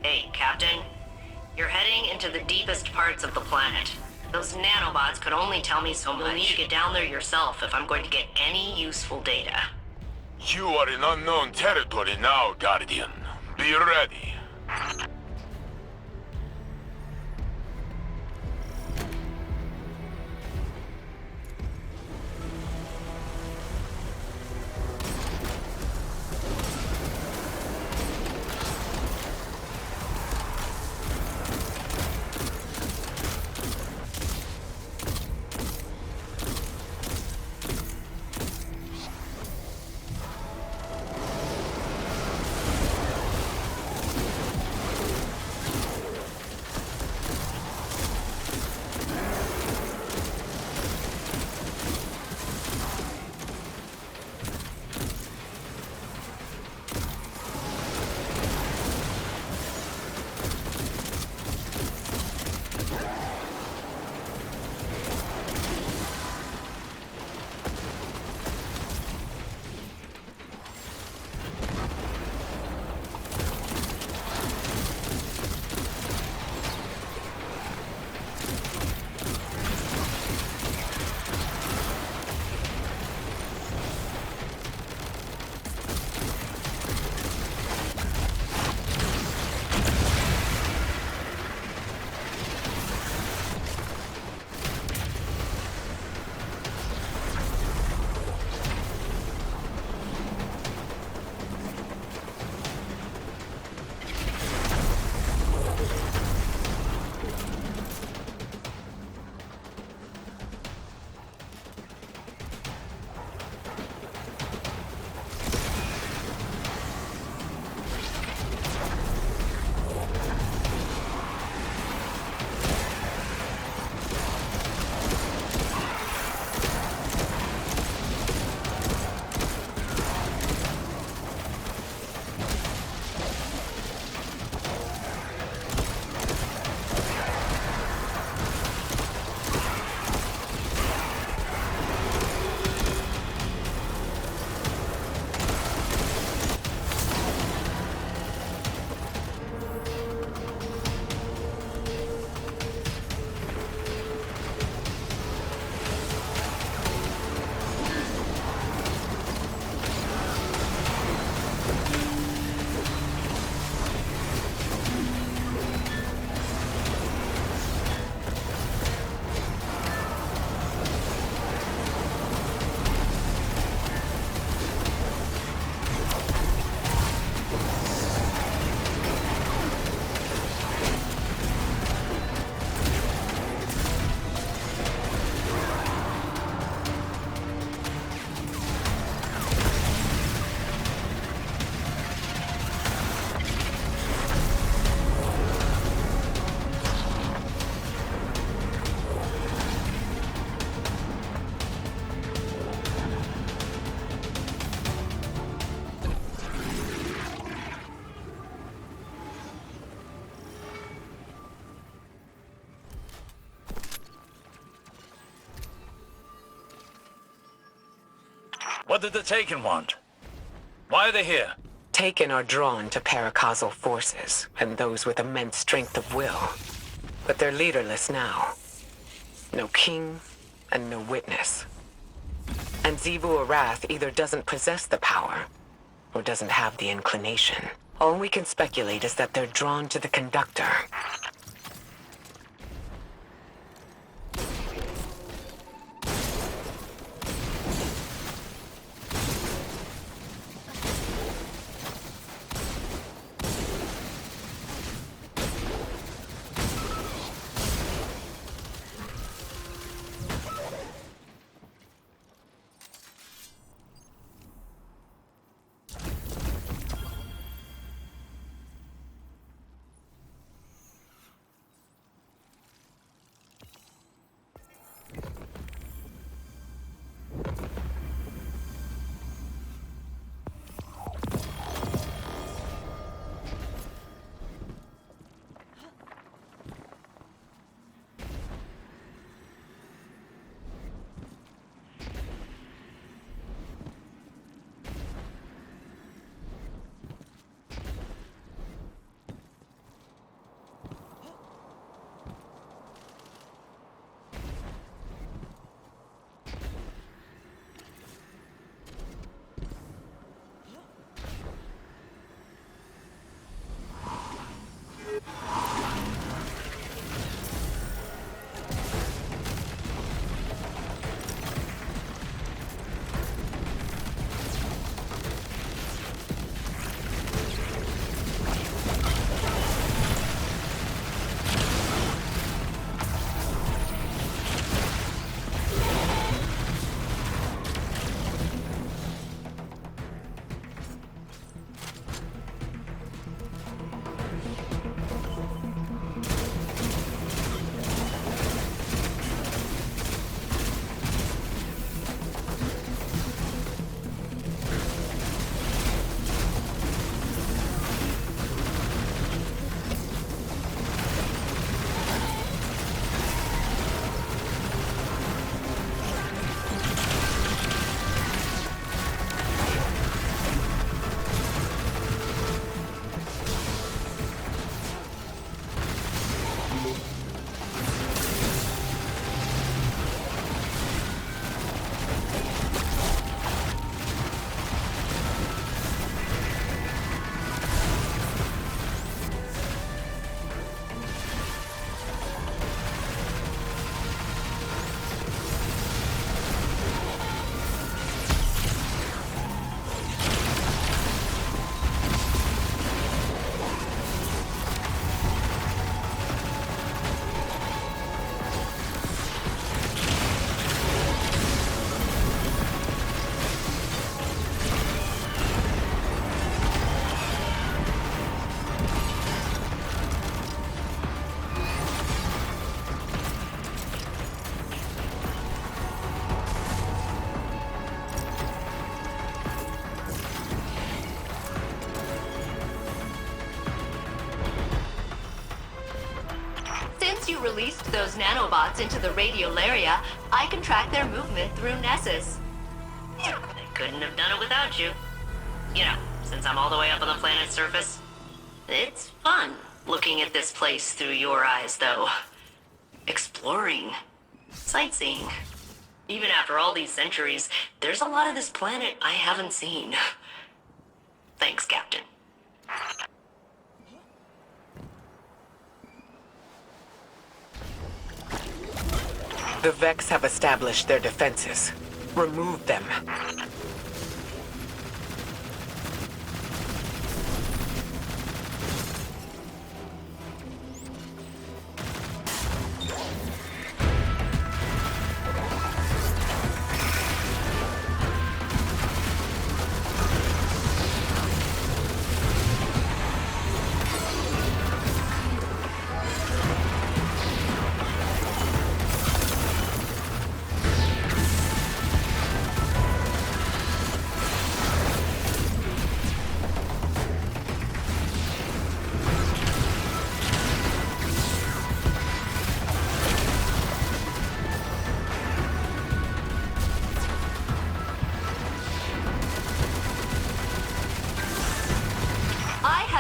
Hey, Captain. You're heading into the deepest parts of the planet. Those nanobots could only tell me so much. You'll need to get down there yourself if I'm going to get any useful data. You are in unknown territory now, Guardian. Be ready. What did the Taken want? Why are they here? Taken are drawn to paracausal forces and those with immense strength of will. But they're leaderless now. No king and no witness. And Xivu Arath either doesn't possess the power or doesn't have the inclination. All we can speculate is that they're drawn to the conductor. released those nanobots into the radiolaria, I can track their movement through Nessus. I couldn't have done it without you. You know, since I'm all the way up on the planet's surface. It's fun looking at this place through your eyes, though. Exploring. Sightseeing. Even after all these centuries, there's a lot of this planet I haven't seen. Thanks, Captain. The Vex have established their defenses. Remove them.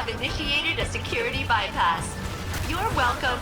Initiated a security bypass. You're welcome.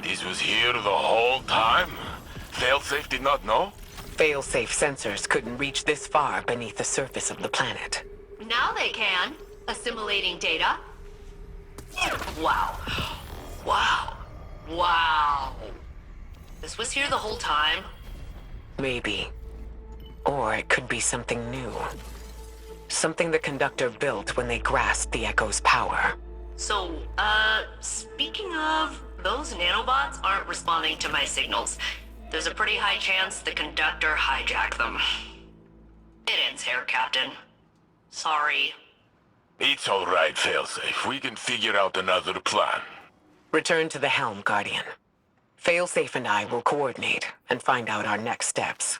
This was here the whole time? Failsafe did not know? Failsafe sensors couldn't reach this far beneath the surface of the planet. Now they can. Assimilating data. Wow. Wow. Wow. This was here the whole time? Maybe. Or it could be something new. Something the Conductor built when they grasped the Echo's power. So, speaking of, those nanobots aren't responding to my signals. There's a pretty high chance the Conductor hijacked them. It ends here, Captain. Sorry. It's all right, Failsafe. We can figure out another plan. Return to the helm, Guardian. Failsafe and I will coordinate and find out our next steps.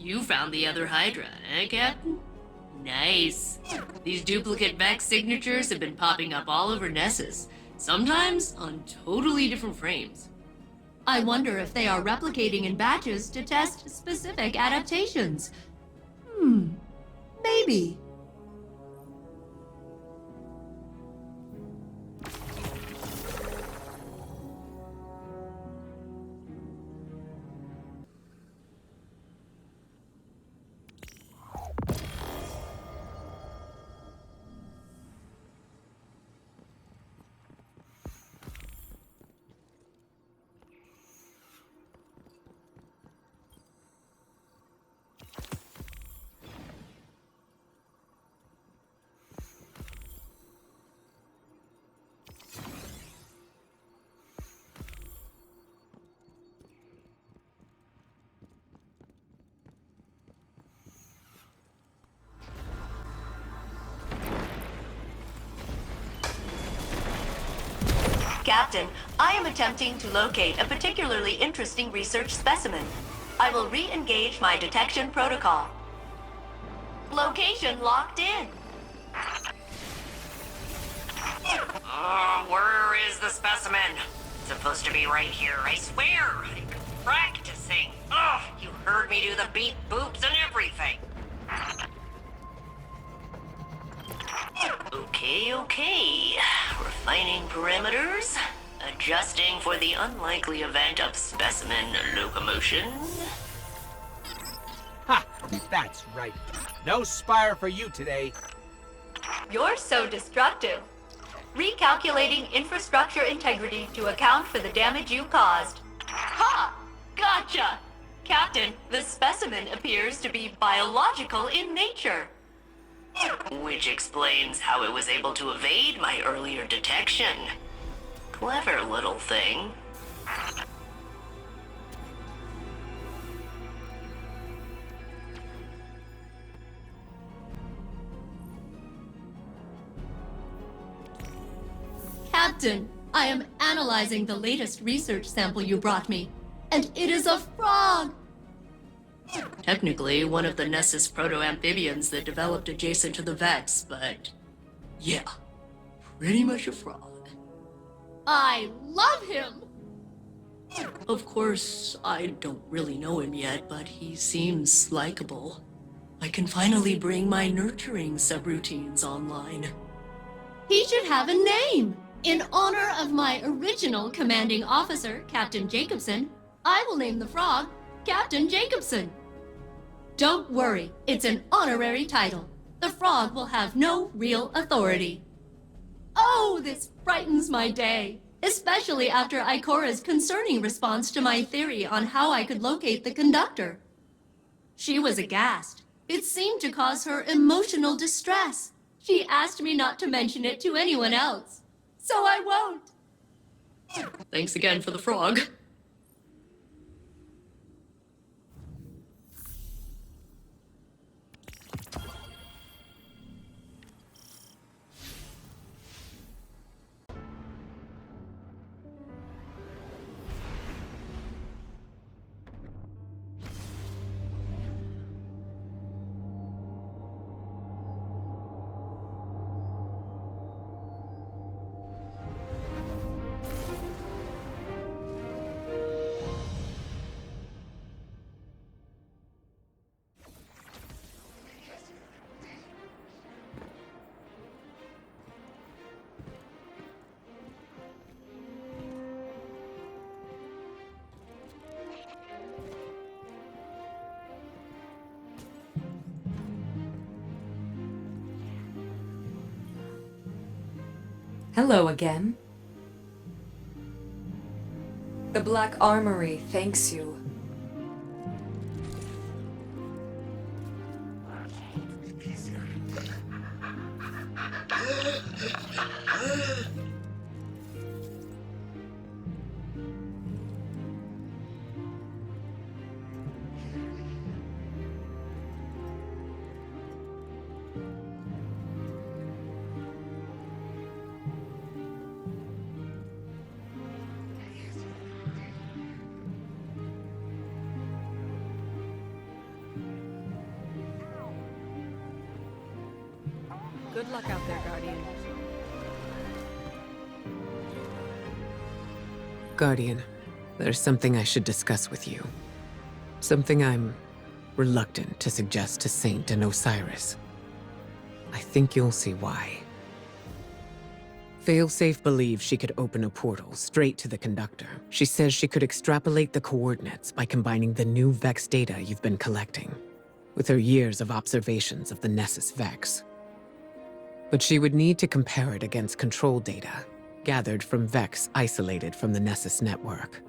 You found the other Hydra, eh, Captain? Nice. These duplicate Vex signatures have been popping up all over Nessus, sometimes on totally different frames. I wonder if they are replicating in batches to test specific adaptations. Maybe. Captain, I am attempting to locate a particularly interesting research specimen. I will re-engage my detection protocol. Location locked in. Where is the specimen? It's supposed to be right here, I swear. I've been practicing. You heard me do the beep boops and everything. Okay. Refining parameters. Adjusting for the unlikely event of specimen locomotion. Ha! That's right. No Spire for you today. You're so destructive. Recalculating infrastructure integrity to account for the damage you caused. Ha! Gotcha! Captain, the specimen appears to be biological in nature. Which explains how it was able to evade my earlier detection. Clever little thing. Captain, I am analyzing the latest research sample you brought me, and it is a frog! Technically, one of the Nessus proto-amphibians that developed adjacent to the Vex, but yeah, pretty much a frog. I love him! Of course, I don't really know him yet, but he seems likable. I can finally bring my nurturing subroutines online. He should have a name! In honor of my original commanding officer, Captain Jacobson, I will name the frog Captain Jacobson. Don't worry, it's an honorary title. The frog will have no real authority. Oh, this brightens my day, especially after Ikora's concerning response to my theory on how I could locate the conductor. She was aghast. It seemed to cause her emotional distress. She asked me not to mention it to anyone else, so I won't. Thanks again for the frog. Hello again. The Black Armory thanks you. Good luck out there, Guardian. Guardian, there's something I should discuss with you. Something I'm reluctant to suggest to Saint and Osiris. I think you'll see why. Failsafe believes she could open a portal straight to the conductor. She says she could extrapolate the coordinates by combining the new Vex data you've been collecting with her years of observations of the Nessus Vex. But she would need to compare it against control data gathered from Vex isolated from the Nessus network.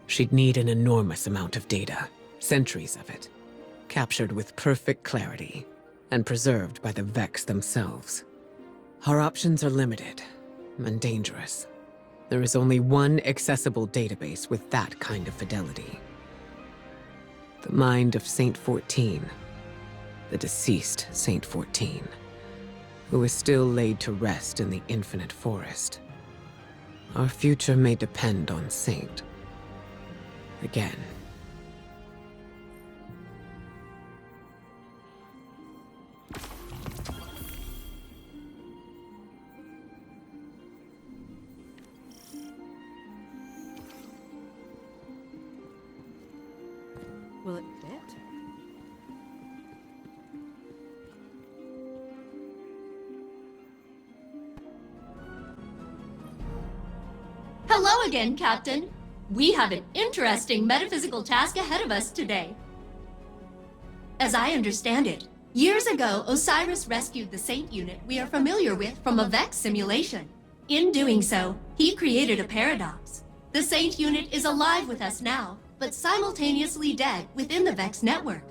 She'd need an enormous amount of data, centuries of it, captured with perfect clarity and preserved by the Vex themselves. Our options are limited and dangerous. There is only one accessible database with that kind of fidelity. The mind of Saint 14, the deceased Saint 14, who is still laid to rest in the Infinite Forest. Our future may depend on Saint. Again. Will it fit? Hello again, Captain. We have an interesting metaphysical task ahead of us today. As I understand it, years ago, Osiris rescued the Saint unit we are familiar with from a Vex simulation. In doing so, he created a paradox. The Saint unit is alive with us now, but simultaneously dead within the Vex network.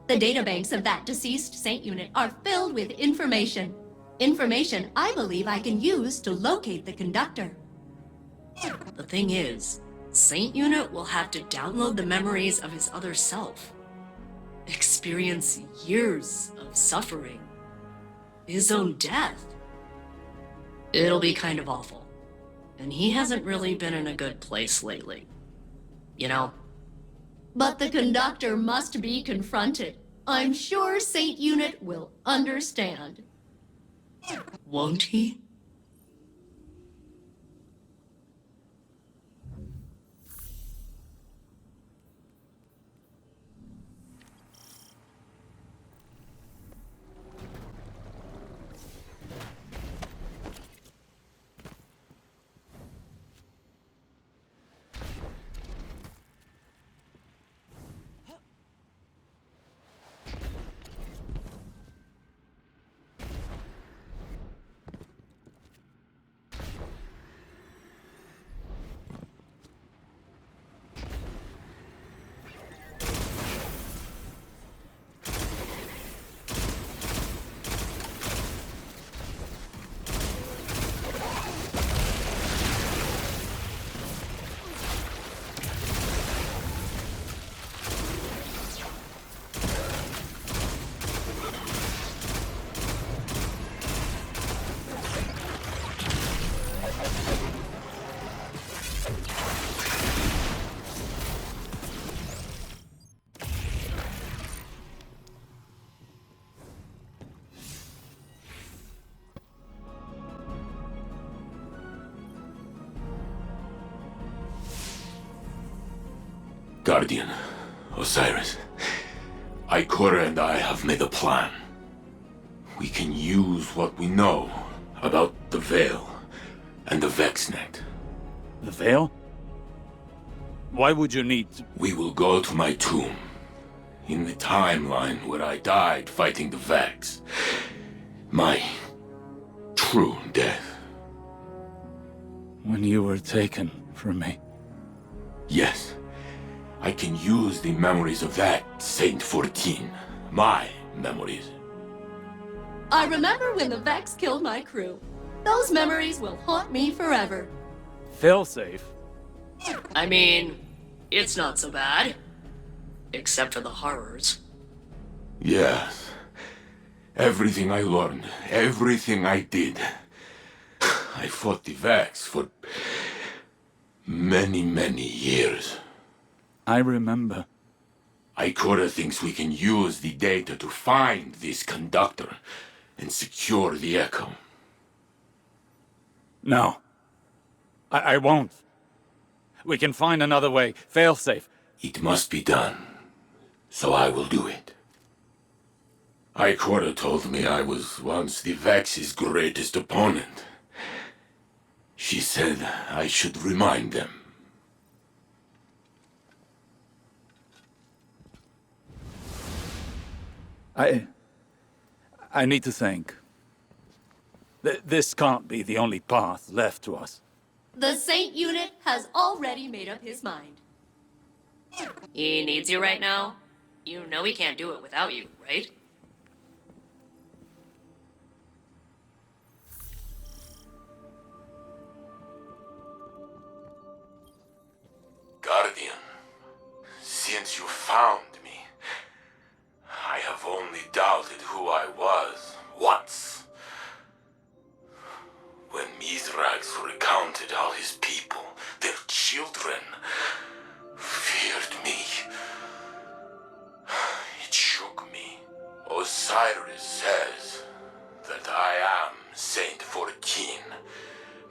The databanks of that deceased Saint unit are filled with information. Information I believe I can use to locate the conductor. The thing is, Saint Unit will have to download the memories of his other self. Experience years of suffering. His own death. It'll be kind of awful. And he hasn't really been in a good place lately. You know? But the conductor must be confronted. I'm sure Saint Unit will understand. Won't he? Guardian, Osiris, Ikora and I have made a plan. We can use what we know about the Veil and the Vexnet. The Veil? Why would you need to... We will go to my tomb, in the timeline where I died fighting the Vex. My true death. When you were taken from me? Yes. I can use the memories of that Saint 14. My memories. I remember when the Vex killed my crew. Those memories will haunt me forever. Failsafe? I mean, it's not so bad. Except for the horrors. Yes. Everything I learned, everything I did. I fought the Vex for many, many years. I remember. Ikora thinks we can use the data to find this conductor and secure the Echo. No. I won't. We can find another way. Failsafe. It must be done. So I will do it. Ikora told me I was once the Vex's greatest opponent. She said I should remind them. I need to think. This can't be the only path left to us. The Saint unit has already made up his mind. He needs you right now? You know he can't do it without you, right? Guardian, since you found me, I have only doubted who I was once. When Mithrax recounted how his people, their children, feared me. It shook me. Osiris says that I am Saint 14.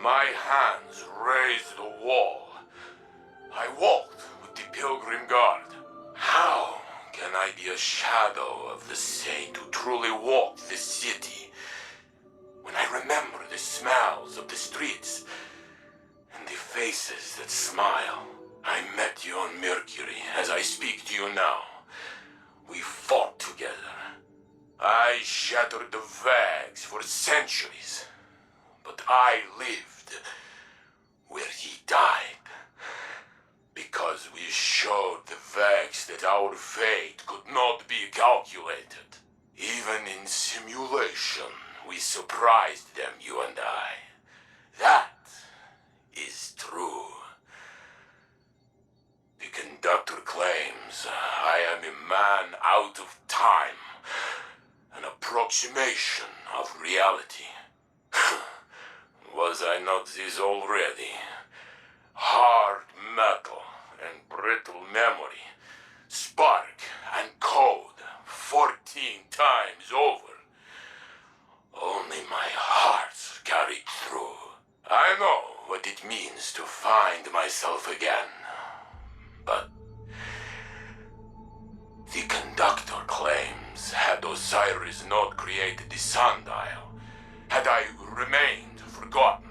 My hands raised the wall. I walked with the Pilgrim Guard. How can I be a shadow of the saint who truly walked this city? When I remember the smells of the streets and the faces that smile. I met you on Mercury as I speak to you now. We fought together. I shattered the Vags for centuries. But I lived where he died. Because we showed the Vags that our fate could not be calculated. Even in simulation, we surprised them, you and I. That is true. The conductor claims I am a man out of time, an approximation of reality. Was I not this already? Hard metal and brittle memory, spark and code 14 times over. Only my heart carried through. I know what it means to find myself again. But the conductor claims had Osiris not created the sundial, had I remained forgotten,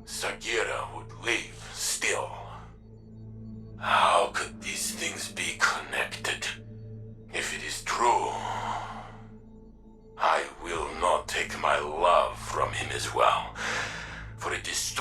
Sagira would live still. How could these things be connected? If it is true, I will not take my love from him as well, for it destroys